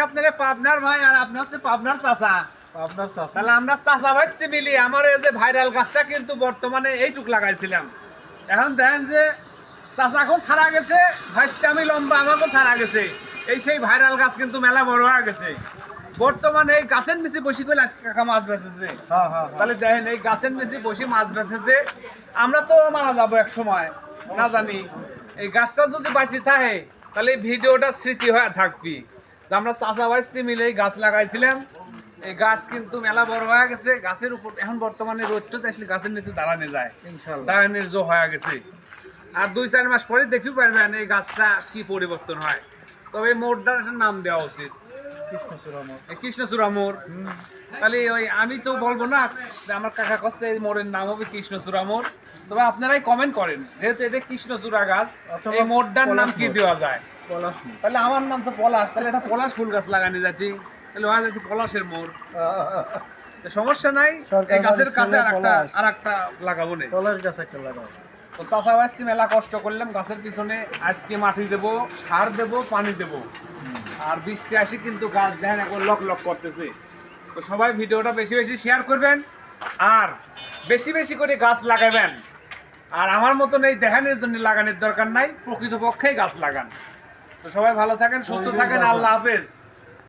আপনার পাবনার ভাই আর আপনি হচ্ছে পাবনার চাচা। আপনার চাচা তাহলে আমরা চাচা ভাইস্তি মিলি আমার এই যে ভাইরাল গাছটা কিন্তু বর্তমানে এইটুক লাগাইছিলাম। এখন দেখেন যে চাচাকেও ছাড়া গেছে, ভাইস্তি আমি লম্বা আমাকেও ছাড়া গেছে। এই সেই ভাইরাল গাছ কিন্তু মেলা বড় হয়ে গেছে। বর্তমানে এই গাছের নিচে বসে করে আজকে কাকা মাছ বেঁচেছে। তাহলে দেখেন এই গাছের নিচে বসে মাছ বেঁচেছে। আমরা তো মারা যাবো এক সময় না জানি, এই গাছটা যদি বাঁচি থাকে তাহলে এই ভিডিওটা স্মৃতি হয়ে থাকবি। আমরা চাচা ভাইস্তি মিলে এই গাছ লাগাইছিলাম। এই গাছ কিন্তু মেলা বড় হয়ে গেছে। গাছের উপর এখন বর্তমানে রোদটা আসলে গাছের নিচে দাঁড়ানো যায়, দাঁড়ানোর জো হয়ে গেছে। আর 2-4 মাস পরে দেখি পারবেন এই গাছটা কি পরিবর্তন হয়। তবে এই মোড়টার একটা নাম দেওয়া উচিত, কৃষ্ণচূড়া মোড়। তাহলে ওই আমি তো বলবো না যে আমার কাকা কস্তে এই মোড়ের নাম হবে কৃষ্ণচূড়া মোড়। তবে আপনারাই কমেন্ট করেন, যেহেতু এটা কৃষ্ণচূড়া গাছ, এই মোড়টার নাম কি দেওয়া যায়। তাহলে আমার নাম তো পলাশ, তাহলে এটা পলাশ ফুল গাছ লাগানি যাচ্ছি, তাহলে হয় যাচ্ছি পলাশের মোড়। সমস্যা নাই, এই গাছের কাছে আর একটা লাগাবো না। পলাশ গাছ একটা লাগাও। তো চাচা ভাইস্তি মেলা কষ্ট করলাম গাছের পিছনে। আজকে মাটি দেবো, সার দেবো, পানি দেবো। আর বৃষ্টি আসি কিন্তু গাছ দেখেন এখন লক লক করতেছে। তো সবাই ভিডিওটা বেশি বেশি শেয়ার করবেন আর বেশি বেশি করে গাছ লাগাবেন। আর আমার মতন এই দেখানোর জন্য লাগানোর দরকার নাই, প্রকৃতপক্ষেই গাছ লাগান। তো সবাই ভালো থাকেন, সুস্থ থাকেন, আল্লাহ হাফেজ।